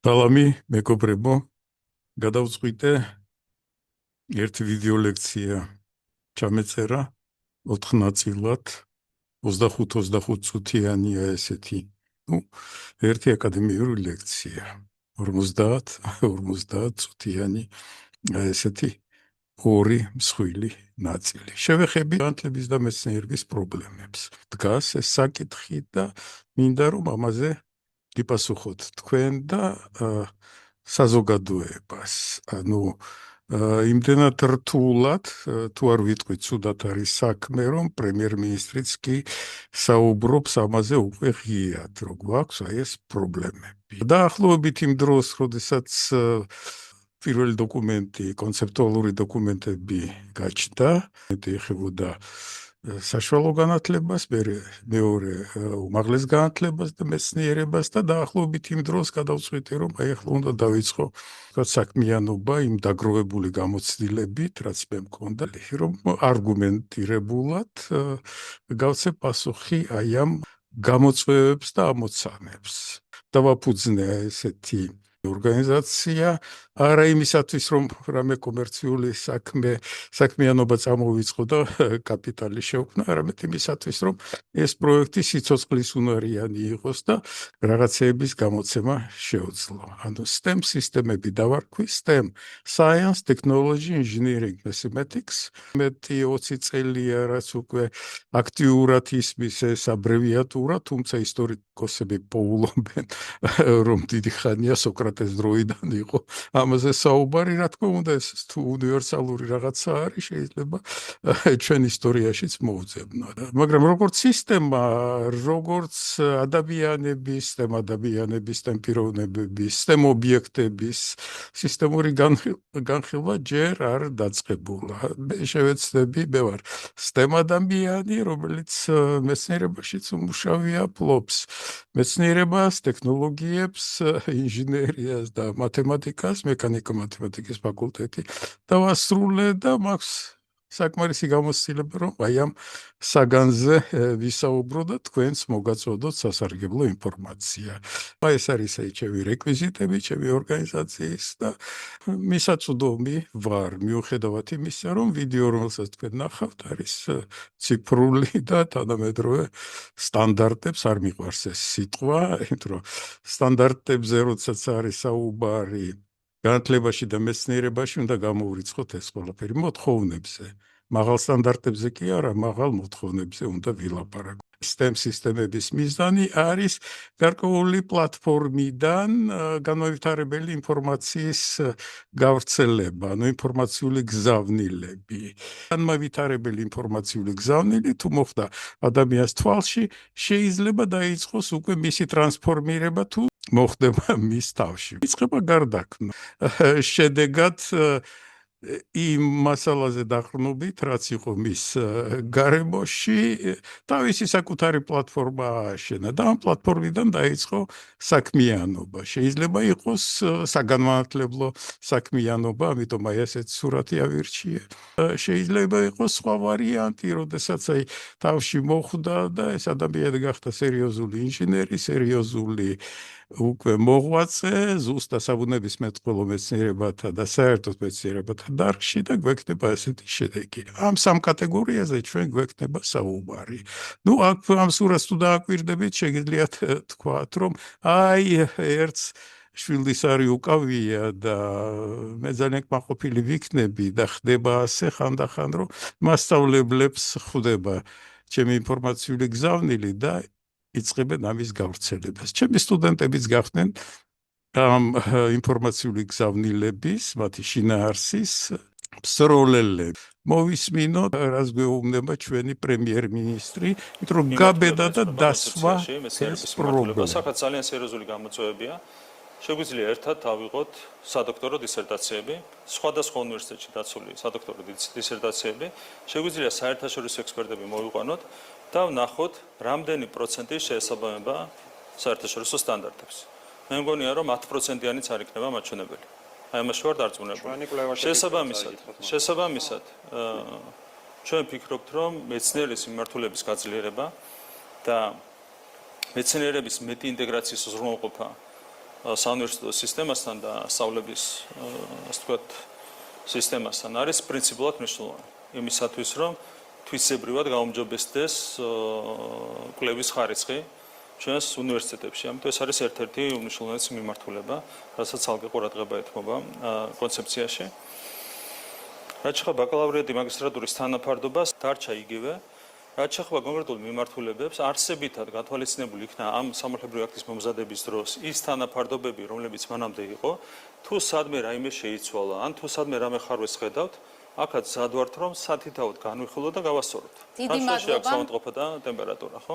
სალამი მეგობრებო, გადავწყვიტე ერთი ვიდეო ლექცია ჩამეწერა 4 ნაწილად 25-25 წუთიანია ესეთი. ერთი აკადემიური ლექცია 50 წუთიანი ესეთი ორი მსხვილი ნაწილი. შევეხები განათლების და მეცნიერების პრობლემებს. დგას ეს საკითხი და მინდა რომ ამაზე გიპასუხოთ თქვენ და საზოგადოებას. იმდენად რთულად, თუ არ ვიტყვი, ცუდად არის საქმე, რომ პრემიერ-მინისტრიც კი საუბრობს ამაზე უკვე ღიად, რომ გვაქვს აი ეს პრობლემები. დაახლოებით იმ დროს, როდესაც პირველი დოკუმენტი, კონცეპტუალური დოკუმენტები გაჩნდა, ეხებოდა საშუალო განათლებას, მეორე უმაღლეს განათლებას და მეცნიერებას და დაახლოებით იმ დროს გადავწყვიტე, რომ აი ახლა უნდა დავიწყო საქმიანობა იმ დაგროვებული გამოცდილებით, რაც მე მქონდა, რომ არგუმენტირებულად გავცე პასუხი აი ამ გამოწვევებს და ამოცანებს. დავაფუძნე ესეთი ორგანიზაცია, არა იმისათვის, რომ რამე კომერციული საქმიანობა წამოვიწყო და კაპიტალი შეუქმნა, არამედ იმისათვის, რომ ეს პროექტი სიცოცხლის უნარიანი იყოს და რაღაცეების გამოცემა შეუძლო. ანუ STEM სისტემები დავარქვი, STEM, Science, Technology, Engineering, Mathematics. 20 წელია, რაც უკვე აქტიურად ისმის ეს აბრევიატურა, თუმცა ისტორიკოსები პოულობენ, რომ დიდი ხანია სოკრატეს დროიდან იყო ამაზე საუბარი, რა თქმა უნდა, ეს თუ უნივერსალური რაღაცა არის, შეიძლება ჩვენ ისტორიაშიც მოუძებნოთ. მაგრამ როგორც სისტემა, როგორც ადამიანების, STEM პიროვნებების, STEM ობიექტების სისტემური განხილვა ჯერ არ დაწყებულა. მე შევეცდები, მე ვარ STEM ადამიანი, რომელიც მეცნიერებაშიც უმუშავია, ფლობს მეცნიერებას, ტექნოლოგიებს, ინჟინერიას და მათემატიკას, მექანიკა-მათემატიკის ფაკულტეტი დავასრულე და მაქვს საკმარისი გამოცდილება, რომ აი ამ საგანზე ვისაუბრო და თქვენს მოგაწოდოთ სასარგებლო ინფორმაცია. ეს არის ჩემი რეკვიზიტები, ჩემი ორგანიზაციის და მისაწვდომი ვარ, მიუხედავად იმისა, რომ ვიდეო, რომელსაც თქვენ ნახავთ, არის ციფრული და თანამედროვე სტანდარტებს არ მიყვარს ეს სიტყვა, იმიტომ რომ სტანდარტებზე როდესაც არის საუბარი განათლებაში და მეცნიერებაში უნდა გამოვრიცხოთ ეს ყველაფერი მოთხოვნებზე. მაღალ სტანდარტებზე კი არა, მაღალ მოთხოვნებზე უნდა ვილაპარაკოთ. STEM სისტემების მიზანი არის გარკვეული პლატფორმიდან განმავითარებელი ინფორმაციის გავრცელება, ანუ ინფორმაციული გზავნილები. განმავითარებელი ინფორმაციული გზავნილი თუ მოხდა ადამიანის თვალში, შეიძლება დაიწყოს უკვე მისი ტრანსფორმირება თუ მოხდება მის თავში. იწყება გარდაქმნა. შედეგად იმ მასალაზე დაყრდნობით, რაც იყო მის გარემოში, თავისი საკუთარი პლატფორმა ააშენა და ამ პლატფორმიდან დაიწყო საქმიანობა. შეიძლება იყოს საგანმანათლებლო საქმიანობა, ამიტომ აი ესეთ სურათი ავირჩიე. შეიძლება იყოს სხვა ვარიანტი, როდესაც აი თავში მოხვდა და ეს ადამიანი გახდა სერიოზული ინჟინერი, სერიოზული უკვე მოღვაწე, ზუსტად საბუნებისმეტყველო მეცნიერებათა და საერთოდ მეცნიერებათა დარგში და გვექნება ესეთი შედეგი. ამ სამ კატეგორიაზე ჩვენ გვექნება საუბარი. აქ ამ სურათს თუ დააკვირდებით, შეგიძლიათ თქვათ, რომ აი ერთს შვილის არი უკავია და მე ძალიან კმაყოფილი ვიქნები და ხდება ასე ხანდახან, რომ მასწავლებლებს ხვდება ჩემი ინფორმაციული გზავნილი და იწყებენ ამის გავრცელებას. ჩემი სტუდენტებიც გახდნენ ამ ინფორმაციული გზავნილების, მათი შინაარსის მსროლელები. მოვისმინოთ, რაც გვეუბნება ჩვენი პრემიერ-მინისტრი, იმიტომ რომ გაბედა და დასვა ეს პრობლემა. საკაც ძალიან სერიოზული გამოწვევებია. შეგვიძლია ერთად ავიღოთ სადოქტორო დისერტაციები, სხვადასხვა უნივერსიტეტში დაცული სადოქტორო დისერტაციები, შეგვიძლია საერთაშორისო ექსპერტები მოვიყვანოთ და ვნახოთ, რამდენი პროცენტი შეესაბამება საერთაშორისო სტანდარტებს. მე მგონია, რომ 10%-იანიც არ იქნება მაჩვენებელი. აი ამაში ვარ დარწმუნებული. შესაბამისად, ჩვენ ვფიქრობთ, რომ მეცნიერების მიმართულების გაძლიერება და მეცნიერების მეტი ინტეგრაციის უზრუნველყოფა საუნივერსიტეტო სისტემასთან და სწავლების ასე ვთქვათ სისტემასთან არის პრინციპულად მნიშვნელოვანი იმისათვის რომ თვისებრივად გაუმჯობესდეს კვლევის ხარისხი ჩვენს უნივერსიტეტებში. ამიტომ ეს არის ერთ-ერთი უმნიშვნელოვანესი მიმართულება, რასაც ცალკე ყურადღება ეთმობა კონცეფციაში. რაც შეეხება ბაკალავრიატი მაგისტრატურის თანაფარდობას, დარჩა იგივე. რაც შეეხება კონკრეტულ მიმართულებებს, არსებითად გათვალისწინებული იქნა ამ სამართლებრივი აქტის მომზადების დროს ის თანაფარდობები, რომლებიც მანამდე იყო, თუ სადმე რაიმე შეიცვალა, ან თუ სადმე რამე ხარვეს ხედავთ, აქაც ზად ვართ, რომ სათითაოდ განვიხილოთ და გავასწოროთ. დიდი მადლობა. სამონტყოფა და ტემპერატურა, ხო?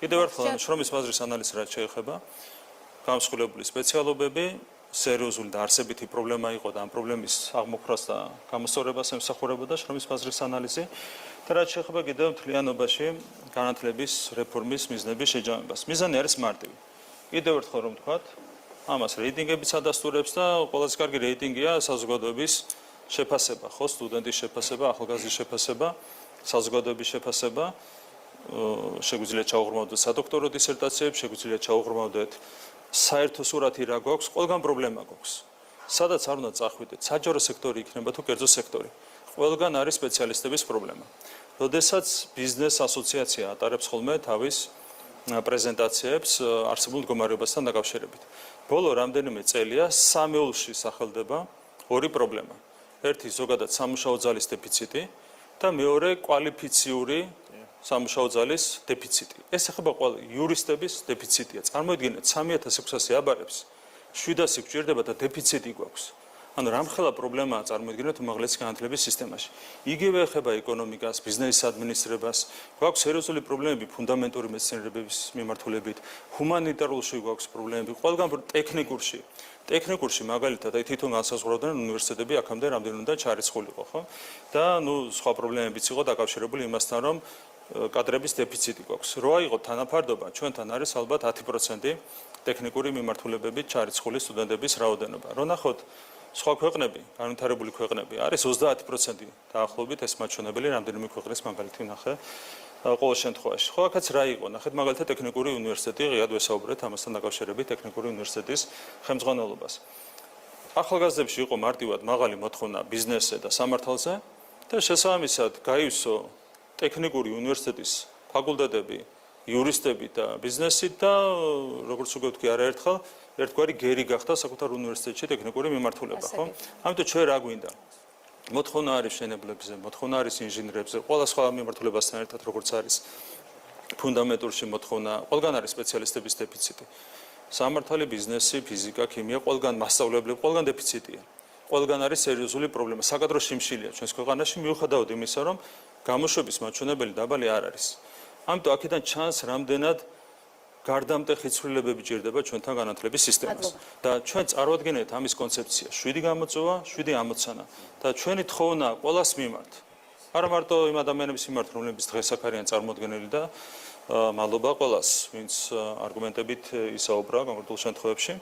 კიდევ ერთხელ შრომის ბაზრის ანალიზი რაც შეეხება, გამსხვილებული სპეციალობები, სერიოზული და არსებითი პრობლემა იყო და ამ პრობლემის აღმოფხვრას და გამოსწორებას ემსახურებოდა შრომის ბაზრის ანალიზი. და რაც შეეხება კიდევ მთლიანობაში განათლების რეფორმის მიზნების შეჯამებას. მიზანი არის მარტივი. კიდევ ერთხელ რომ ვთქვათ, ამას რეიტინგებიც ადასტურებს და ყველაზე კარგი რეიტინგია საზოგადოების შეფასება, ხო, სტუდენტის შეფასება, ახალგაზრდის შეფასება, საზოგადოების შეფასება. შეგვიძლია ჩაუღრმავდეთ სადოქტორო დისერტაციებს, შეგვიძლია ჩაუღრმავდეთ საერთო სურათი რა გვაქვს, ყველგან პრობლემა გვაქვს. სადაც არ უნდა წახვიდეთ, საჯარო სექტორი იქნება თუ კერძო სექტორი. ყველგან არის სპეციალისტების პრობლემა. როდესაც ბიზნეს ასოციაცია ატარებს ხოლმე თავის პრეზენტაციებს არსებულ მდგომარეობასთან დაკავშირებით. ბოლო რამდენიმე წელია სამეულში სახელდება ორი პრობლემა. ერთი ზოგადად სამუშაო ძალის დეფიციტი და მეორე კვალიფიციური სამუშაო ძალის დეფიციტი. ეს ეხება ყველა იურისტების დეფიციტია. წარმოიდგინეთ 3600 აბარებს 700 გვჭირდება და დეფიციტი გვაქვს. ანუ რამხელა პრობლემაა წარმოიდგინეთ უმაღლესი განათლების სისტემაში. იგივე ეხება ეკონომიკას, ბიზნესის ადმინისტრებას, გვაქვს სერიოზული პრობლემები ფუნდამენტური მეცნიერებების მიმართულებით, ჰუმანიტარულში გვაქვს პრობლემები, ყველგან ტექნიკურში მაგალითად აი თვითონ განსაზღვრავდნენ უნივერსიტეტები აქამდე რამდენი უნდა ჩარიცხულიყო, ხო? და სხვა პრობლემებიც იყო დაკავშირებული იმასთან, რომ კადრების დეფიციტი გვაქვს. რო აიღოთ თანაფარდობა, ჩვენთან არის ალბათ 10% ტექნიკური მიმართულებებით ჩარიცხული სტუდენტების რაოდენობა. რო ნახოთ სხვა ქვეყნები, განვითარებული ქვეყნები, არის 30% დაახლოებით ეს მაჩვენებელი რამდენიმე ქვეყნის მაგალითი ნახე ყოველ შემთხვევაში. ხო, აქაც რა იყო? ნახეთ მაგალითად ტექნიკური უნივერსიტეტი, ღიად ვესაუბრეთ ამასთან დაკავშირებით ტექნიკური უნივერსიტეტის ხელმძღვანელობას. ახალგაზრდებში იყო მარტივად მაღალი მოთხოვნა ბიზნესზე და სამართალზე და შესაბამისად გაივსო ტექნიკური უნივერსიტეტის ფაკულტეტები, იურისტები და ბიზნესი და როგორც უკვე ვთქვი არაერთხელ ერთგვარი გერი გახდა საკუთარ უნივერსიტეტში ტექნიკური მიმართულება, ხო? ამიტომ ჩვენ რა გვინდა? მოთხოვნა არის მშენებლებზე, მოთხოვნა არის ინჟინრებზე, ყველა სხვა მიმართულებასთან ერთად როგორც არის ფუნდამენტურში მოთხოვნა, ყველგან არის სპეციალისტების დეფიციტი. სამართალი, ბიზნესი, ფიზიკა, ქიმია, ყველგან მასწავლებლები, ყველგან დეფიციტია. ყველგან არის სერიოზული პრობლემა. საკადრო შიმშილია ჩვენს ქვეყანაში მიუხედავად იმისა, რომ გამოშვების მაჩვენებელი დაბალი არ არის. ამიტომ აქედან ჩანს რამდენად გარდამტეხი ცვლილებები ჭირდება ჩვენთან განათლების სისტემას. და ჩვენ წარვადგენთ ამის კონცეფცია 7 გამოწვევა, 7 ამოცანა და ჩვენი თხოვნა ყველას მიმართ. არა მარტო იმ ადამიანების მიმართ, რომლებიც დღეს აქ არიან წარმოდგენილი და მადლობა ყველას, ვინც არგუმენტებით ისაუბრა კონკრეტულ შემთხვევებში.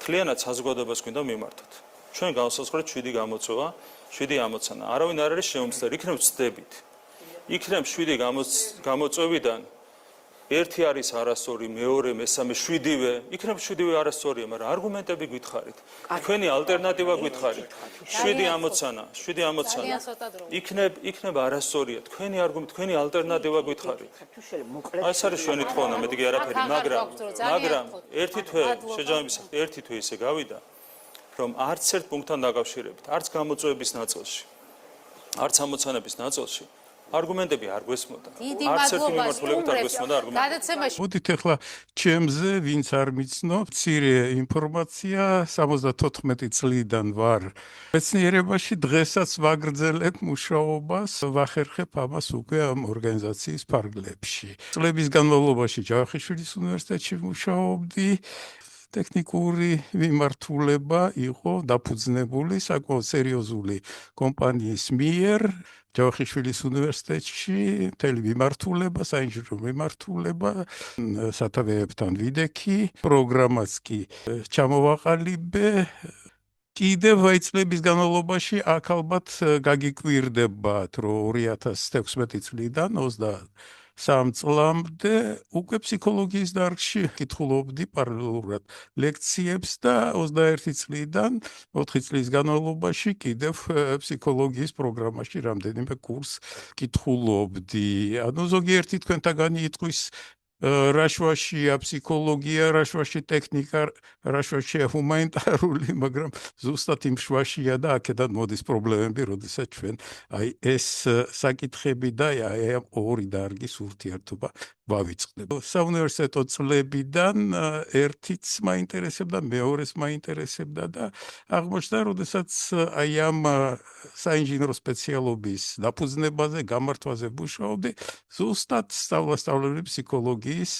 მთლიანად საზოგადოებას გვინდა მიმართოთ. ჩვენ განსაზღვრეთ 7 გამოწვევა, 7 ამოცანა. არავინ არ არის შეუმცდელი, იქნებ ვწდებით. იქნებ 7 გამოწვევიდან ერთი არის არასწორი, მეორე, მესამე, 7-ვე, იქნებ 7-ვე არასწორია, მაგრამ არგუმენტები გითხარით. თქვენი ალტერნატივა გითხარით. 7 ამოცანა. იქნებ არასწორია, თქვენი არგუმენტი, თქვენი ალტერნატივა გითხარით. ეს არის ჩვენი თხოვნა, მეტი კი არაფერი, მაგრამ ერთი თვე შეჯამების ერთი თვე ისე გავიდა, რომ არც ერთ პუნქტთან დაკავშირებით, არც გამოწვევების ნაწილში, არც ამოცანების ნაწილში არგუმენტები არ გვესმოდა. არც ერთი მიმართულებით არ გვესმოდა არგუმენტები. მოდით ახლა ჩემზე, ვინც არ მიცნობს, მცირე ინფორმაცია 74 წლიდან ვარ მეცნიერებაში, დღესაც ვაგრძელებ მუშაობას, ვახერხებ ამას უკვე ამ ორგანიზაციის ფარგლებში. წლების განმავლობაში ჯავახიშვილის უნივერსიტეტში ვმუშაობდი. ტექნიკური მიმართულება იყო დაფუძნებული საკმაოდ სერიოზული კომპანიის მიერ ჯავახიშვილის უნივერსიტეტში, მთელი მიმართულება, საინჟინრო მიმართულება, სათავეებთან ვიდექი, პროგრამაც კი ჩამოვაყალიბე. კიდევ აი წლების განმავლობაში აქ ალბათ გაგიკვირდებათ, რომ 2016 წლიდან 3 წლამდე უკვე ფსიქოლოგიის დარგში კითხულობდი პარალელურად ლექციებს და 21 წლიდან 4 წლის განმავლობაში კიდევ ფსიქოლოგიის პროგრამაში რამდენიმე კურსს კითხულობდი. ანუ ზოგიერთი თქვენთაგანი იტყვის რა შვაშია ფსიქოლოგია, რა შვაში ტექნიკა, რა შვაშია ჰუმანიტარული, მაგრამ ზუსტად იმ შვაშია და აქედან მოდის პრობლემები, როდესაც ჩვენ აი ეს საკითხები და აი ამ ორი დარგის ურთიერთობა ვავიწყდებ. საუნივერსიტეტო წლებიდან ერთიც მაინტერესებდა, მეორეს მაინტერესებდა და აღმოჩნდა, როდესაც აი ამ საინჟინრო სპეციალობის დაფუძნებაზე, გამართვაზე ვმუშაობდი, ზუსტად სწავლასწავლებელი ფსიქოლოგიის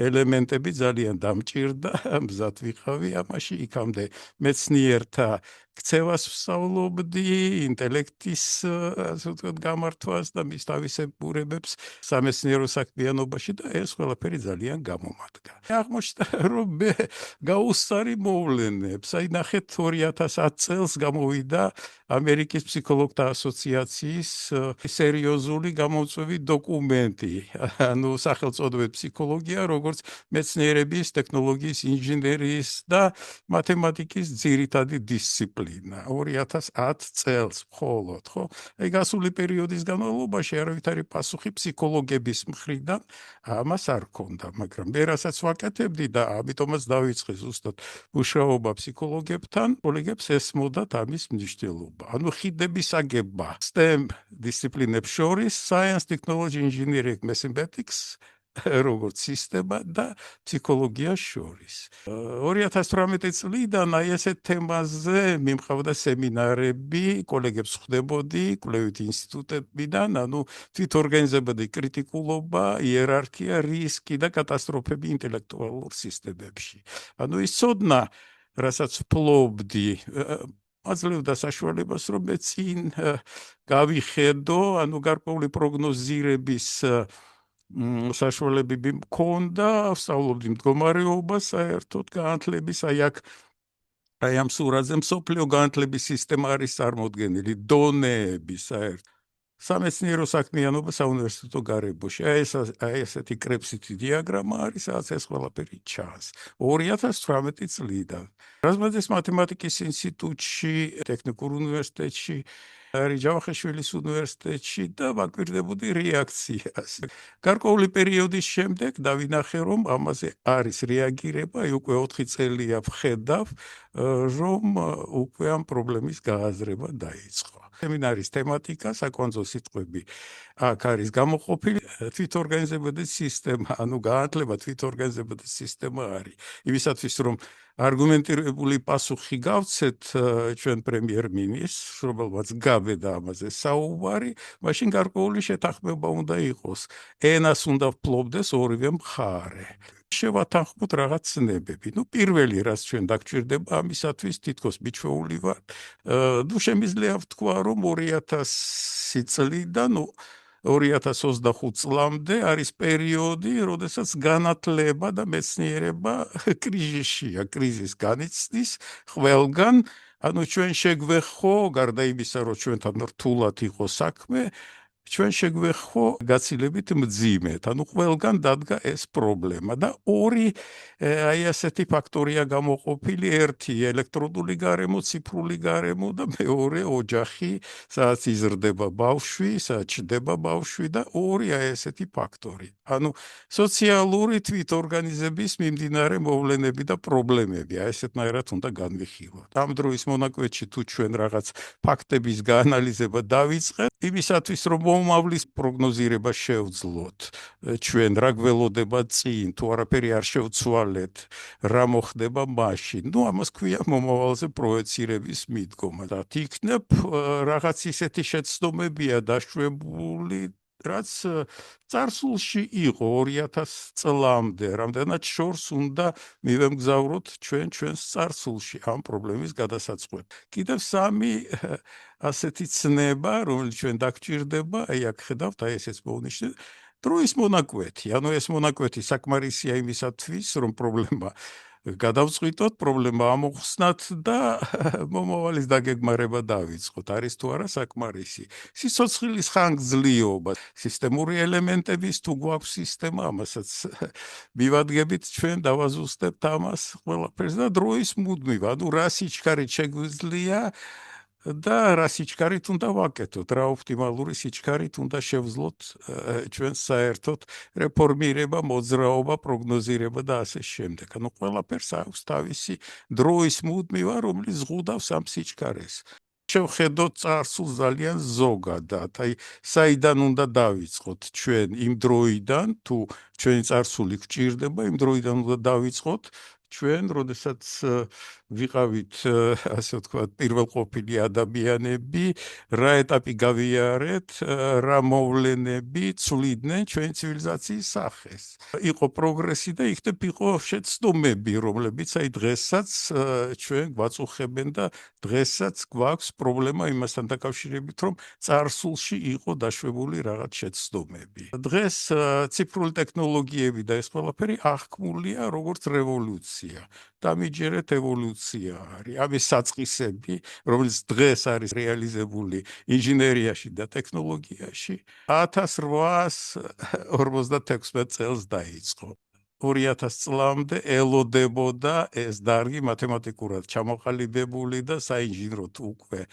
ელემენტები ძალიან დამჭირდა, მზად ვიყავი ამაში, იქამდე მეცნიერთა ქცევას ვსწავლობდი, ინტელექტის ასე ვთქვათ გამართვას და მის თავისებურებებს სამეცნიერო საქმიანობაში და ეს ყველაფერი ძალიან გამომადგა. აღმოჩნდა, რომ მე გაუსწარი მოვლენებს, აი ნახეთ 2010 წელს გამოვიდა ამერიკის ფსიქოლოგთა ასოციაციის სერიოზული გამომწვევი დოკუმენტი, ანუ სახელწოდებით ფსიქოლოგია, როგორც მეცნიერების, ტექნოლოგიის, ინჟინერიის და მათემატიკის ძირითადი დისციპლინა. 2010 წელს მხოლოდ, ხო? აი გასული პერიოდის განმავლობაში არავითარი პასუხი ფსიქოლოგების მხრიდან ამას არ ჰქონდა, მაგრამ მე რასაც ვაკეთებდი და ამიტომაც დავიწყე ზუსტად მუშაობა ფსიქოლოგებთან, კოლეგებს ესმოდათ ამის მნიშვნელობა. ანუ ხიდების აგება STEM დისციპლინებს შორის, Science, Technology, Engineering, Mathematics, როგორც სისტემა და ფსიქოლოგიას შორის. 2018 წლიდან აი ესეთ თემაზე მიმყავდა სემინარები, კოლეგებს ხვდებოდი კვლევით ინსტიტუტებიდან, ანუ თვითორგანიზებადი კრიტიკულობა, იერარქია, რისკი და კატასტროფები ინტელექტუალურ სისტემებში. ანუ ის ცოდნა, რასაც ვფლობდი, აძლევდა საშუალებას, რომ მე წინ გავიხედო, ანუ გარკვეული პროგნოზირების საშუალებები მქონდა, ვსწავლობდი მდგომარეობას საერთოდ განათლების, აი აქ აი ამ სურათზე მსოფლიო განათლების სისტემა არის წარმოდგენილი, დონეები საერთოდ. სამეცნიერო საქმიანობა საუნივერსიტეტო გარემოში. აი ესეთი კრებსითი დიაგრამა არის, სადაც ეს ყველაფერი ჩანს. 2018 წლიდან. რაზმაძის მათემატიკის ინსტიტუტში, ტექნიკურ უნივერსიტეტში, ჯავახიშვილის უნივერსიტეტში და ვაკვირდებოდი რეაქციას. გარკვეული პერიოდის შემდეგ დავინახე, რომ ამაზე არის რეაგირება, აი უკვე 4 წელია ვხედავ, რომ უკვე ამ პრობლემის გააზრება დაიწყო. სემინარის თემატიკა, საკვანძო სიტყვები აქ არის გამოყოფილი, თვითორგანიზებადი სისტემა, ანუ განათლება თვითორგანიზებადი სისტემა არის. იმისათვის, რომ არგუმენტირებული პასუხი გავცეთ ჩვენ პრემიერ-მინისტრს, რომელმაც გაბედა ამაზე საუბარი, მაშინ გარკვეული შეთანხმება უნდა იყოს. ენას უნდა ვფლობდეს ორივე მხარე. შევათანხმოთ რაღაც ცნებები. ნუ პირველი, რაც ჩვენ დაგჭირდება ამისათვის, თითქოს მიჩვეული ვარ. ნუ შემიძლია ვთქვა, რომ 2000 წლიდან 2025 წლამდე არის პერიოდი, როდესაც განათლება და მეცნიერება კრიზისშია, კრიზის განიცდის ყველგან. ანუ ჩვენ შეგვეხო, გარდა იმისა, რომ ჩვენთან რთულად იყო საქმე, ჩვენ შეგვეხო გაცილებით მძიმედ, ანუ ყველგან დადგა ეს პრობლემა და ორი აი ასეთი ფაქტორია გამოყოფილი, ერთი ელექტრონული გარემო, ციფრული გარემო და მეორე ოჯახი, სადაც იზრდება ბავშვი, სადაც ჩდება ბავშვი და ორი აი ესეთი ფაქტორი. ანუ სოციალური თვითორგანიზების მიმდინარე მოვლენები და პრობლემები, აი ესეთნაირად უნდა განვიხილოთ. ამ დროის მონაკვეთში თუ ჩვენ რაღაც ფაქტების გაანალიზება დავიწყეთ, იმისათვის რომ მომავლის პროგნოზირება შევძლოთ, ჩვენ რა გველოდება წინ, თუ არაფერი არ შევცვალეთ, რა მოხდება მაშინ. ნუ ამას ქვია მომავალზე პროექცირების მიდგომა და იქნებ რაღაც ისეთი შეცდომებია დაშვებული, რაც წარსულში იყო 2000 წლამდე, რამდენად შორს უნდა მივემგზავროთ ჩვენს წარსულში ამ პრობლემის გადასაწყვეტ. კიდევ სამი ასეთი ცნება, რომელიც ჩვენ დაგჭირდება, აი აქ ხედავთ, აი ესეც მოვნიშნეთ, დროის მონაკვეთი. ანუ ეს მონაკვეთი საკმარისია იმისათვის, რომ პრობლემა გადავწყვიტოთ, პრობლემა ამოხსნათ და მომავალის დაგეგმარება დავიწყოთ. არის თუ არა საკმარისი. სიცოცხლის ხანგრძლივობა, სისტემური ელემენტების თუ გვაქვს სისტემა, ამასაც მივადგებით ჩვენ, დავაზუსტებთ ამას ყველაფერს და დროის მუდმივ, ანუ რა სიჩქარით შეგვიძლია და რა სიჩქარით უნდა ვაკეთოთ, რა ოპტიმალური სიჩქარით უნდა შევძლოთ ჩვენ საერთოდ რეფორმირება, მოძრაობა, პროგნოზირება და ასე შემდეგ. ანუ ყველაფერს აქვს თავისი დროის მუდმივა, რომელიც ზღუდავს ამ სიჩქარეს. შევხედოთ წარსულს ძალიან ზოგადად, აი საიდან უნდა დავიწყოთ ჩვენ იმ დროიდან, თუ ჩვენი წარსული გვჭირდება, იმ დროიდან უნდა დავიწყოთ ჩვენ, როდესაც ვიყავით, ასე ვთქვათ, პირველყოფილი ადამიანები, რა ეტაპი გავიარეთ, რა მოვლენები ცვლიდნენ ჩვენი ცივილიზაციის სახეს. იყო პროგრესი და იქნებ იყო შეცდომები, რომლებიც აი დღესაც ჩვენ გვაწუხებენ და დღესაც გვაქვს პრობლემა იმასთან დაკავშირებით, რომ წარსულში იყო დაშვებული რაღაც შეცდომები. დღეს ციფრული ტექნოლოგიები და ეს ყველაფერი აღქმულია როგორც რევოლუცია. დამიჯერეთ ევოლუცია არის. ამის საწყისები, რომელიც დღეს არის რეალიზებული ინჟინერიაში და ტექნოლოგიაში, 1856 წელს დაიწყო. 2000 წლამდე ელოდებოდა ეს დარგი მათემატიკურად ჩამოყალიბებული და საინჟინროდ უკვე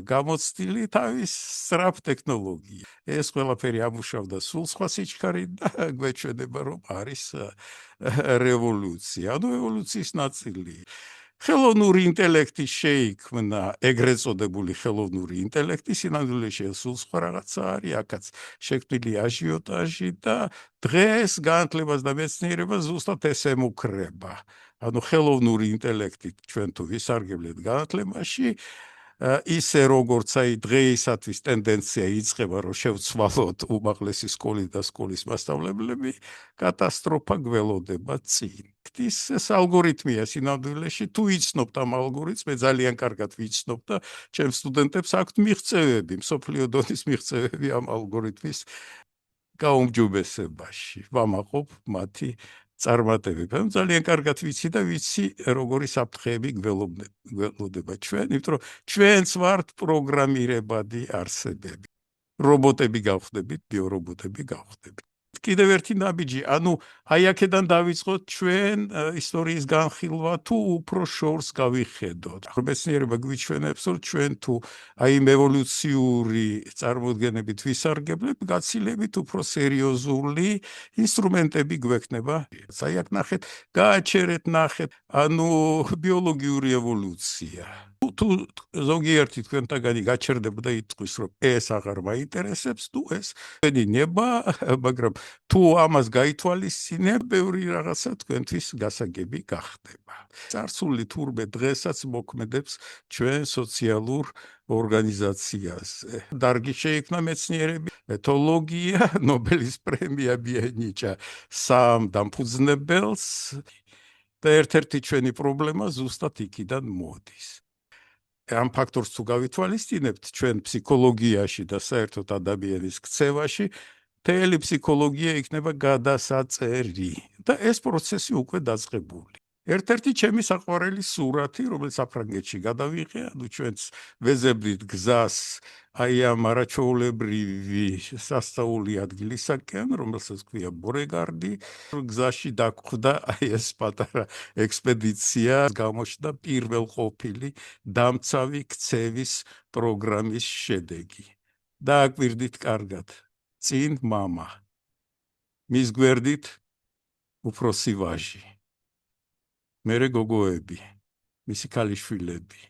გამოცდილი თავის სწრაფ ტექნოლოგია. ეს ყველაფერი ამუშავდა სულ სხვა სიჩქარით და გვეჩვენება, რომ არის რევოლუცია, ანუ ევოლუციის ნაწილი. ხელოვნური ინტელექტი შეიქმნა, ეგრეთ წოდებული ხელოვნური ინტელექტი, სინამდვილეში სულ სხვა რაღაცა არის, აქაც შექმნილი აჟიოტაჟი და დღეს განათლებას და მეცნიერებას ზუსტად ეს ემუქრება. ანუ ხელოვნური ინტელექტი ჩვენ თუ ვისარგებლეთ განათლებაში, ისე როგორც აი დღეისათვის ტენდენცია იწყება, რომ შევცვალოთ უმაღლესი სკოლით და სკოლის მასწავლებლები, კატასტროფა გველოდება წინ. ეს ალგორითმია სინამდვილეში, თუ იცნობთ ამ ალგორითმს, მე ძალიან კარგად ვიცნობ და ჩემ სტუდენტებს აქვთ მიღწევები, მსოფლიო დონის მიღწევები ამ ალგორითმის გაუმჯობესებაში. ვამაყობ მათი წარმატებები. ძალიან კარგად ვიცი და ვიცი, როგორი საფრთხეები გველოდება ჩვენ, იმიტომ რომ ჩვენც ვართ პროგრამირებადი არსებები. რობოტები გავხდებით, ბიორობოტები გავხდებით. კიდევ ერთი ნაბიჯი, ანუ აი აქედან დავიწყოთ ჩვენ ისტორიის განხილვა, თუ უფრო შორს გავიხედოთ. მეცნიერება გვიჩვენებს, რომ ჩვენ თუ აი იმ ევოლუციური წარმოდგენებით ვისარგებლებ, გაცილებით უფრო სერიოზული ინსტრუმენტები გვექნება. აი აქ ნახეთ, გააჩერეთ, ნახეთ, ანუ ბიოლოგიური ევოლუცია. თუ ზოგიერთი თქვენთაგანი გაჩერდება და იტყვის, რომ ეს აღარ მაინტერესებს, თუ ეს თქვენი ნება, მაგრამ თუ ამას გაითვალისწინებ, ბევრი რაღაცა თქვენთვის გასაგები გახდება. წარსული თურმე დღესაც მოქმედებს ჩვენ სოციალურ ორგანიზაციაზე. დარგი შეიქმნა მეცნიერები, ეთოლოგია, ნობელის პრემია მიენიჭა 3 დამფუძნებელს და ერთ-ერთი ჩვენი პრობლემა ზუსტად იქიდან მოდის. ამ ფაქტორს თუ გავითვალისწინებთ ჩვენ ფსიქოლოგიაში და საერთოდ ადამიანის ქცევაში, მთელი ფსიქოლოგია იქნება გადასაწერი და ეს პროცესი უკვე დაწყებული. ერთ-ერთი ჩემი საყვარელი სურათი, რომელიც საფრანგეთში გადავიღე, ანუ ჩვენც ვეზებდით გზას აი ამ არაჩვეულებრივი სასწაული ადგილისაკენ, რომელსაც ქვია ბორეგარდი, გზაში დაგვხვდა აი ეს პატარა ექსპედიცია, გამოჩნდა პირველყოფილი დამცავი ქცევის პროგრამის შედეგი. დააკვირდით კარგად. წინ მამა, მის გვერდით უფროსი ვაჟი, მერე გოგოები, მისი ქალიშვილები,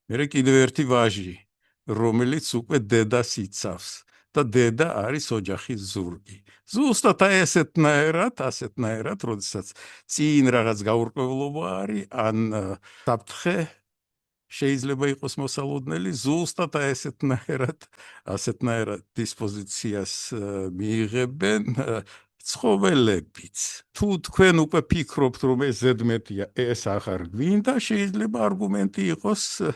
მერე კიდევ ერთი ვაჟი, რომელიც უკვე დედას იცავს და დედა არის ოჯახის ზურგი. ზუსტად ასეთნაირად, როდესაც წინ რაღაც გაურკვევლობა არის, ან საფრთხე შეიძლება იყოს მოსალოდნელი, ზუსტად ასეთნაირად დისპოზიციას მიიღებენ ცხოველებიც. თუ თქვენ უკვე ფიქრობთ, რომ ეს ზედმეტია, ეს აღარ გვინდა, შეიძლება არგუმენტი იყოს,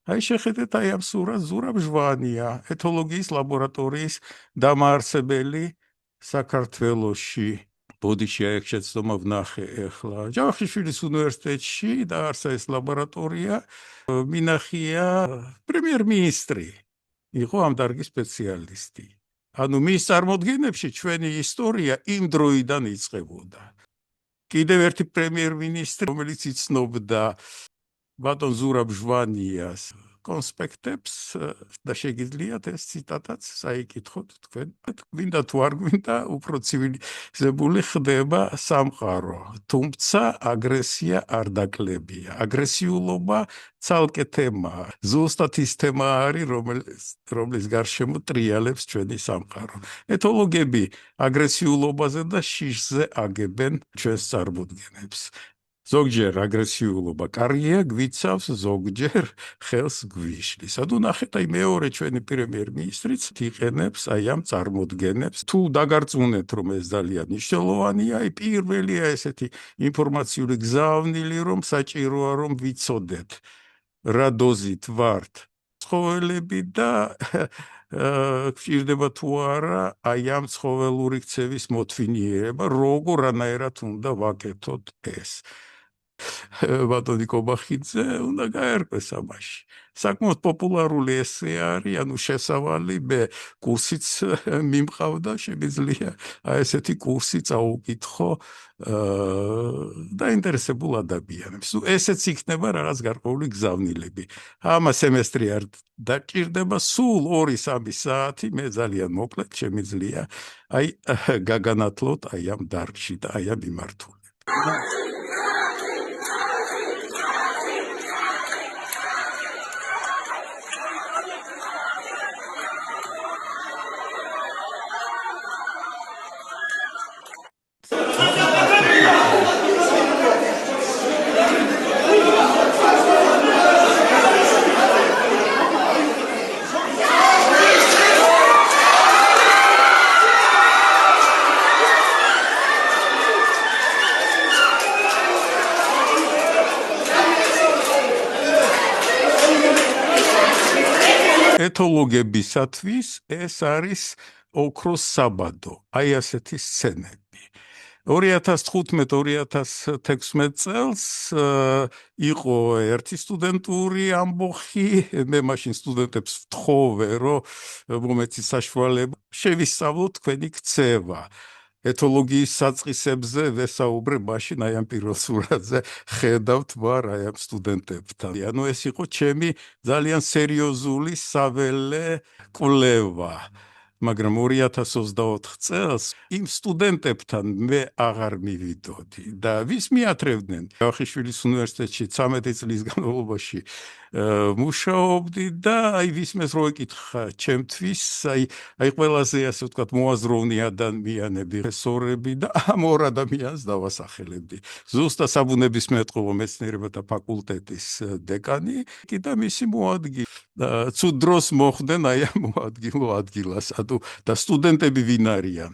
აი შეხედეთ აი ამ სურათს, ზურაბ ჟვანია, ეთოლოგიის ლაბორატორიის დამაარსებელი საქართველოში. ბოდიში აქ შეცდომა ვნახე ახლა ჯავახიშვილის უნივერსიტეტში დაარსა ეს ლაბორატორია მინახია პრემიერ-მინისტრი იყო ამ დარგის სპეციალისტი ანუ მის წარმოდგენებში ჩვენი ისტორია იმ დროიდან იწყებოდა კიდევ ერთი პრემიერ-მინისტრი რომელიც იცნობდა ბატონ ზურაბ ჟვანიას კონსპექტებს და შეგიძლიათ ეს ციტატაც საიკითხოთ თქვენ გვინდა თუ არ გვინდა უფრო ცივილიზებული ხდება სამყარო თუმცა აგრესია არ დაკლებია აგრესიულობა ცალკე თემაა ზუსტად ის თემა არის რომლის გარშემო ტრიალებს ჩვენი სამყარო ეთოლოგები აგრესიულობაზე და შიშზე აგებენ ჩვენს წარმოდგენებს ზოგჯერ აგრესიულობა კარგია გვიცავს ზოგჯერ ხელს გვიშლის ანუ ნახეთ აი მეორე ჩვენი პრემიერ-მინისტრიც იყენებს აი ამ წარმოდგენებს თუ დაგარწმუნეთ რომ ეს ძალიან მნიშვნელოვანია აი პირველია ესეთი ინფორმაციული გზავნილი რომ საჭიროა რომ ვიცოდეთ რა დოზით ვართ ცხოველები და გვჭირდება თუ არა აი ამ ცხოველური ქცევის მოთვინიერება როგორანაირად უნდა ვაკეთოთ ეს ბატონი კობახიძე უნდა გაერკვეს ამაში. საკმაოდ პოპულარული ესე არის, ანუ შესავალი მე კურსიც მიმყავდა, შემიძლია ესეთი კურსი წაუკითხო დაინტერესებულ ადამიანებს. ესეც იქნება რაღაც გარკვეული გზავნილები. ამა სემესტრი არ დაჭირდება, სულ 2-3 საათი მე ძალიან მოკლედ შემიძლია აი გაგანათლოთ აი ამ დარგში და აი ამ მიმართულებით. ეთოლოგებისათვის ეს არის ოქროს საბადო, აი ასეთი სცენები. 2015-2016 წელს იყო ერთი სტუდენტური ამბოხი, მე მაშინ სტუდენტებს ვთხოვე, რომ მომეცი საშუალება შევისწავლოთ თქვენი ქცევა. ეთოლოგიის საწყისებზე ვესაუბრე მაშინ აი ამ პირველ სურათზე ხედავთ ვარ აი ამ სტუდენტებთან. ანუ ეს იყო ჩემი ძალიან სერიოზული საველე კვლევა. მაგრამ 2024 წელს იმ სტუდენტებთან მე აღარ მივიდოდი და ვის მიათრევდნენ ჯავახიშვილის უნივერსიტეტში 13 წლის განმავლობაში მუშაობდი და აი ვისმეს რო ეკითხა ჩემთვის აი ყველაზე ასე ვთქვათ მოაზროვნე ადამიანები პროფესორები და ამ ორ ადამიანს დავასახელებდი ზუსტად საბუნებისმეტყველო მეცნიერებათა ფაკულტეტის დეკანი და მისი მოადგილე ცუდ დროს მოხვდნენ აი ამ მოადგილო ადგილას და სტუდენტები ვინ არიან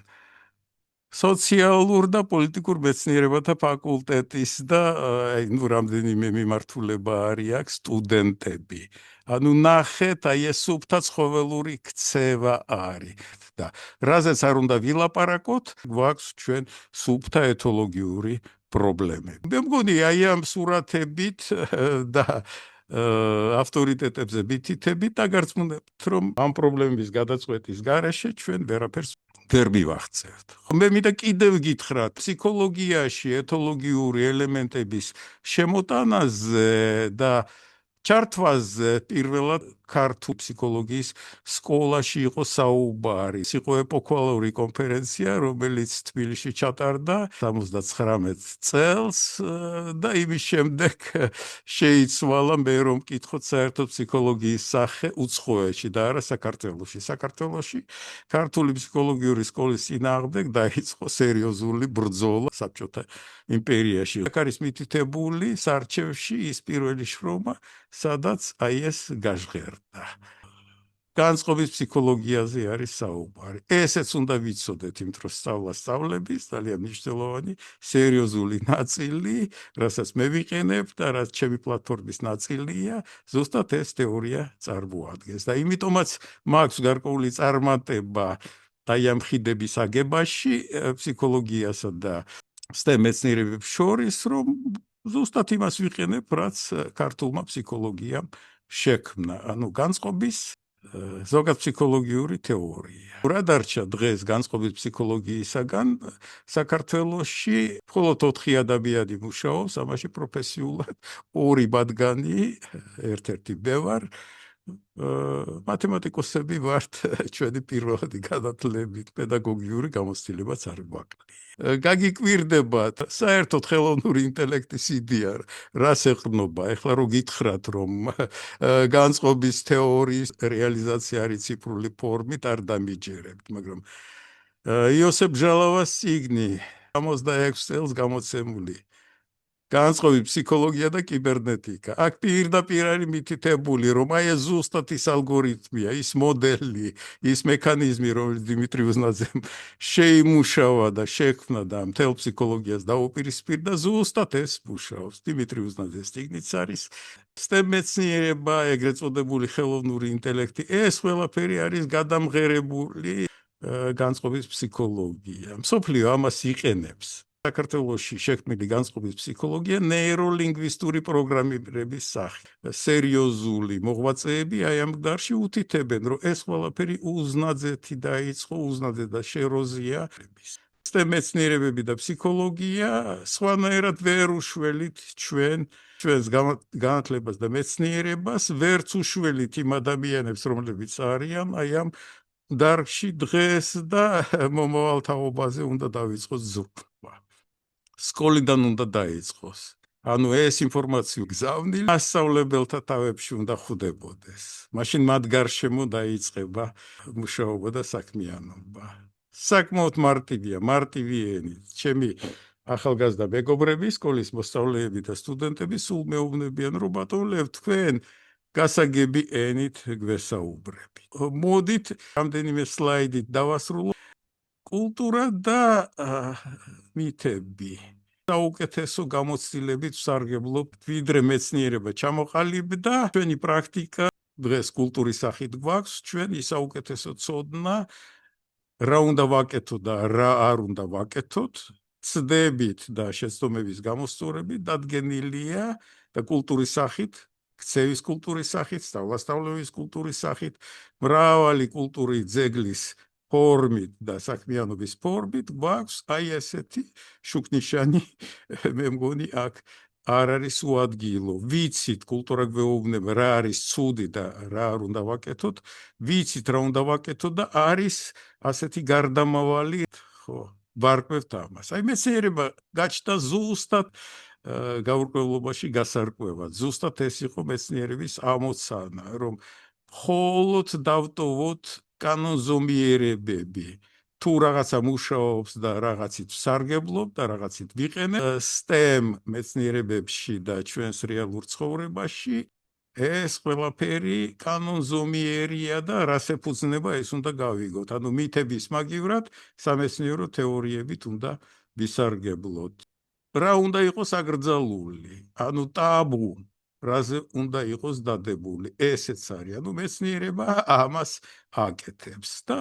სოციალურ და პოლიტიკურ მეცნიერებათა ფაკულტეტის და აი ნუ რამდენიმე მიმართულება არის აქ სტუდენტები ანუ ნახეთ აი ეს სუფთა ცხოველური ქცევა არის და რაზეც არ უნდა ვილაპარაკოთ გვაქვს ჩვენ სუფთა ეთოლოგიური პრობლემები მე მგონი აი ამ სურათებით და ავტორიტეტებზე ვითითებით დაგარწმუნებთ რომ ამ პრობლემების გადაწყვეტის გარეშე ჩვენ ვერაფერს ვერ მივახცევთ. მე მინდა კიდევ გითხრათ, ფსიქოლოგიაში ეთოლოგიური ელემენტების შემოტანაზე და ჩართვაზე პირველად ქართულ ფსიქოლოგიის სკოლაში იყო საუბარი. იყო ეპოქალური კონფერენცია, რომელიც თბილისში ჩატარდა 79 წელს და იმის შემდეგ შეიცვალა მე რომ მკითხოთ საერთოდ ფსიქოლოგიის სახე უცხოეთში და არა საქართველოში. საქართველოში ქართული ფსიქოლოგიური სკოლის წინააღმდეგ დაიწყო სერიოზული ბრძოლა საბჭოთა იმპერიაში. აქ არის მითითებული სარჩევში ის პირველი შრომა, სადაც აი ეს გაჟღერდა. განწყობის ფსიქოლოგიაზე არის საუბარი. ესეც უნდა ვიცოდეთ, იმ დროს სწავლების ძალიან მნიშვნელოვანი სერიოზული ნაწილი, რასაც მე ვიყენებ და რაც ჩემი პლატფორმის ნაწილია, ზუსტად ეს თეორია წარმოადგენს. და იმიტომაც მაქვს გარკვეული წარმატება აი ამ ხიდების აგებაში ფსიქოლოგიასა და STEM მეცნიერებებს შორის, რომ ზუსტად იმას ვიყენებ, რაც ქართულმა ფსიქოლოგიამ შექმნა, ანუ განწყობის ზოგად ფსიქოლოგიური თეორია. რა დარჩა დღეს განწყობის ფსიქოლოგიისაგან საქართველოში მხოლოდ 4 ადამიანი მუშაობს, ამაში პროფესიულად 2 მათგანი, ერთ-ერთი მე ვარ, მათემატიკოსები ვართ, ჩვენი პირველადი განათლებით პედაგოგიური გამოცდილებაც არ გვაქვს. გაგიკვირდებათ, საერთოდ ხელოვნური ინტელექტის იდეა რას ეყრდნობა? ეხლა რო გითხრათ, რომ განწყობის თეორიის რეალიზაცია არის ციფრული ფორმით, არ დამიჯერებთ, მაგრამ იოსებ ბჟალავას წიგნი 66 წელს გამოცემული განწყობის ფსიქოლოგია და კიბერნეტიკა. აქ პირდაპირ არის მითითებული, რომ აი ეს ზუსტად ის ალგორითმია, ის მოდელი, ის მექანიზმი, რომელიც დიმიტრი უზნაძემ შეიმუშავა და შექმნა და მთელ ფსიქოლოგიას დაუპირისპირდა, ზუსტად ეს მუშაობს. დიმიტრი უზნაძეს წიგნიც არის. STEM მეცნიერება, ეგრეთ წოდებული ხელოვნური ინტელექტი, ეს ყველაფერი არის გადამღერებული განწყობის ფსიქოლოგია. მსოფლიო ამას იყენებს. საქართველოში შექმნილი განწყობის ფსიქოლოგია ნეიროლინგვისტური პროგრამირების სახით. სერიოზული მოღვაწეები აი ამ გარში უთითებენ, რომ ეს ყველაფერი უზნაძეთი დაიწყო, უზნაძე და შეროზია. STEM მეცნიერებები და ფსიქოლოგია სხვანაირად ვერ უშველით ჩვენს განათლებას და მეცნიერებას, ვერც უშველით იმ ადამიანებს, რომლებიც არიან აი ამ დარგში დღეს და მომავალ თაობაზე უნდა დავიწყოს ზრუნვა. სკოლიდან უნდა დაიწყოს. ანუ ეს ინფორმაცია გზავნილი მასწავლებელთა თავებში უნდა ხვდებოდეს. მაშინ მათ გარშემო დაიწყება მუშაობა და საქმიანობა. საკმაოდ მარტივია, მარტივი ენით. ჩემი ახალგაზრდა მეგობრები, სკოლის მოსწავლეები და სტუდენტები სულ მეუბნებიან, რომ ბატონო ლევ, თქვენ გასაგები ენით გვესაუბრები. მოდით რამდენიმე სლაიდით დავასრულო. კულტურა და მითები. საუკეთესო გამოცდილებით ვსარგებლობ, ვიდრე მეცნიერება ჩამოყალიბდა, ჩვენი პრაქტიკა დღეს კულტურის სახით გვაქვს, ჩვენი საუკეთესო ცოდნა რა უნდა ვაკეთოთ და რა არ უნდა ვაკეთოთ, ცდებით და შეცდომების გამოსწორებით დადგენილია და კულტურის სახით, ქცევის კულტურის სახით, სწავლასწავლების კულტურის სახით, მრავალი კულტურის ძეგლის ფორმით და საქმიანობის ფორმით გვაქვს აი ესეთი შუქნიშანი, მე მგონი აქ არ არის უადგილო. ვიცით, კულტურა გვეუბნება რა არის ცუდი და რა არ უნდა ვაკეთოთ, ვიცით რა უნდა ვაკეთოთ და არის ასეთი გარდამავალი, ხო, ვარკვევთ ამას. აი მეცნიერება გაჩნდა ზუსტად გაურკვევლობაში გასარკვევად. ზუსტად ეს იყო მეცნიერების ამოცანა, რომ მხოლოდ დავტოვოთ კანონზომიერებები. თუ რაღაცა მუშაობს და რაღაცით ვსარგებლობ და რაღაცით ვიყენებ STEM მეცნიერებებში და ჩვენს რეალურ ცხოვრებაში, ეს ყველაფერი კანონზომიერია და რას ეფუძნება, ეს უნდა გავიგოთ. ანუ მითების მაგივრად სამეცნიერო თეორიებით უნდა ვისარგებლოთ. რა უნდა იყოს აკრძალული, ანუ ტაბუ, რაზე უნდა იყოს დადებული, ესეც არის. ანუ მეცნიერება ამას აკეთებს და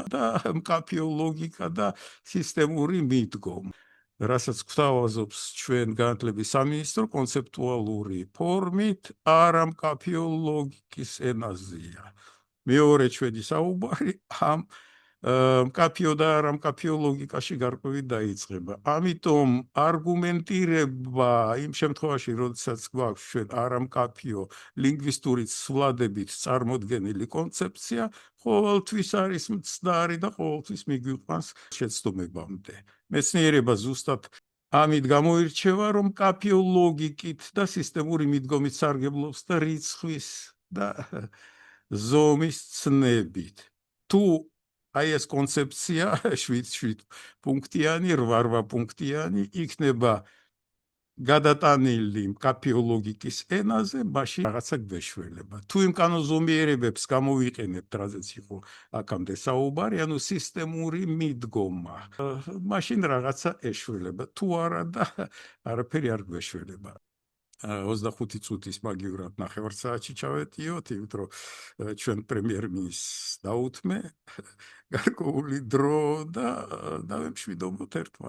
მკაფიო ლოგიკა და სისტემური მიდგომა. რასაც გვთავაზობს ჩვენ განათლების სამინისტრო კონცეპტუალური ფორმით, არა მკაფიო ლოგიკის ენაზეა. მეორე ჩვენი საუბარი ამ მკაფიო და არა მკაფიო ლოგიკაში გარკვევით დაიწყება. ამიტომ არგუმენტირება იმ შემთხვევაში, როდესაც გვაქვს ჩვენ არა მკაფიო ლინგვისტური ცვლადებით წარმოდგენილი კონცეფცია, ყოველთვის არის მცდარი და ყოველთვის მიგვიყვანს შეცდომებამდე. მეცნიერება ზუსტად ამით გამოირჩევა, რომ მკაფიო ლოგიკით და სისტემური მიდგომით სარგებლობს და რიცხვის და ზომის ცნებით. თუ აი ეს კონცეფცია 7 პუნქტიანი, 8 პუნქტიანი იქნება გადატანილი მკაფიო ლოგიკის ენაზე, მაშინ რაღაცა გვეშველება. თუ იმ კანონზომიერებებს გამოვიყენებთ, რაზეც იყო აქამდე საუბარი, ანუ სისტემური მიდგომა, მაშინ რაღაცა ეშველება. თუ არა და არაფერი არ გვეშველება. 25 წუთის მაგივრად ნახევარ საათში ჩავეტიოთ, იმიტომ რომ ჩვენ პრემიერ-მინისტრს დაუთმე გარკვეული დრო და დავემშვიდობოთ ერთმანეთს.